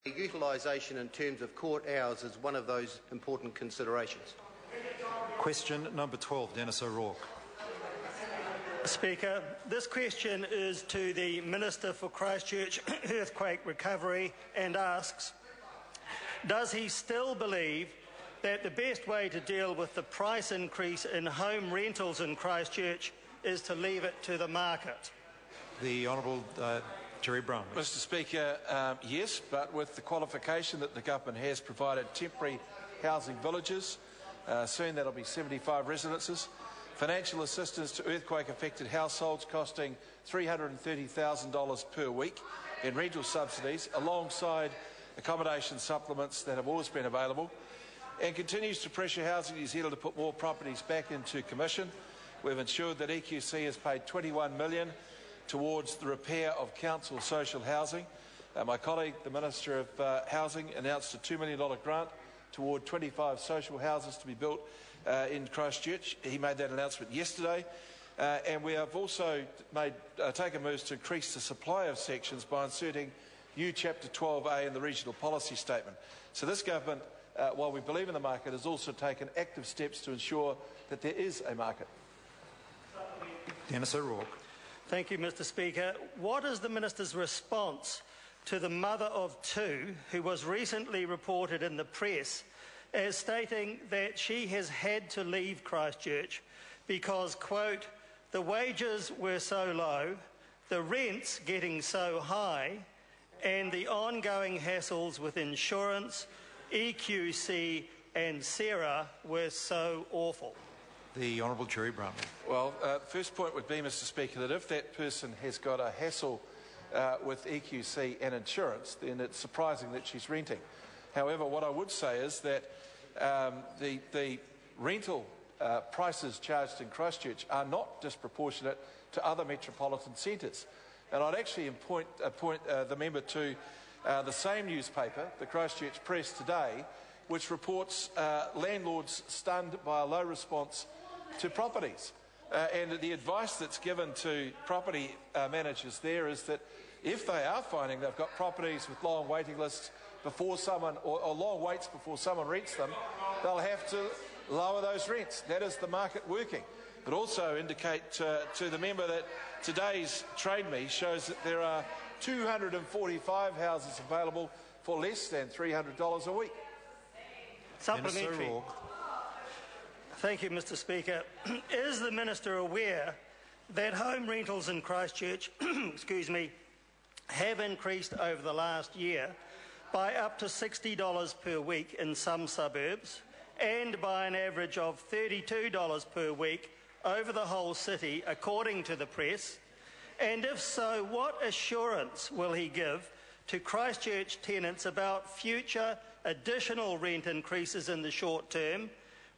Utilisation in terms of court hours is one of those important considerations. Question number 12, Denis O'Rourke. Speaker, this question is to the Minister for Christchurch Earthquake Recovery and asks, does he still believe that the best way to deal with the price increase in home rentals in Christchurch is to leave it to the market? The Honourable Jerry Brown. Mr Speaker, yes, but with the qualification that the government has provided temporary housing villages. Soon that'll be 75 residences. Financial assistance to earthquake-affected households costing $330,000 per week in rental subsidies, alongside accommodation supplements that have always been available, and continues to pressure Housing New Zealand to put more properties back into commission. We've ensured that EQC has paid $21 million towards the repair of council social housing. My colleague, the Minister of Housing, announced a $2 million grant toward 25 social houses to be built in Christchurch. He made that announcement yesterday. And we have also taken moves to increase the supply of sections by inserting new Chapter 12A in the regional policy statement. So this government, while we believe in the market, has also taken active steps to ensure that there is a market. Denis O'Rourke. Thank you, Mr Speaker. What is the Minister's response to the mother of two who was recently reported in the press as stating that she has had to leave Christchurch because, quote, the wages were so low, the rents getting so high, and the ongoing hassles with insurance, EQC and Sarah were so awful? The Honourable Jerry Brown. Well, first point would be, Mr Speaker, that if that person has got a hassle with EQC and insurance, then it's surprising that she's renting. However, what I would say is that the rental prices charged in Christchurch are not disproportionate to other metropolitan centres. And I'd actually point the member to the same newspaper, the Christchurch Press today, which reports landlords stunned by a low response to properties. And the advice that's given to property managers there is that if they are finding they've got properties with long waiting lists before someone, or long waits before someone rents them, they'll have to lower those rents. That is the market working. But also indicate to the member that today's Trade Me shows that there are 245 houses available for less than $300 a week. Supplementary. Thank you, Mr Speaker. Is the Minister aware that home rentals in Christchurch have increased over the last year by up to $60 per week in some suburbs and by an average of $32 per week over the whole city, according to the press? And if so, what assurance will he give to Christchurch tenants about future additional rent increases in the short term,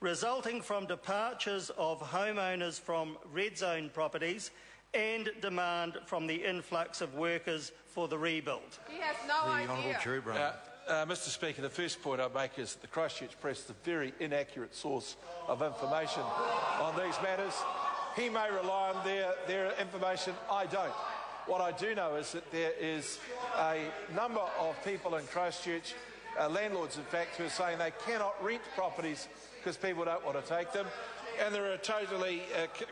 resulting from departures of homeowners from red zone properties and demand from the influx of workers for the rebuild? He has no idea. The Honourable Jerry Brown. Mr Speaker, the first point I'd make is that the Christchurch Press is a very inaccurate source of information on these matters. He may rely on their information, I don't. What I do know is that there is a number of people in Christchurch, landlords in fact, who are saying they cannot rent properties because people don't want to take them. And there are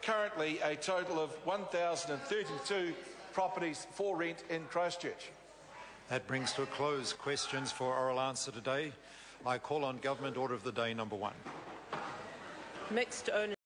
currently a total of 1,032 properties for rent in Christchurch. That brings to a close questions for oral answer today. I call on Government Order of the Day number 1. Mixed ownership.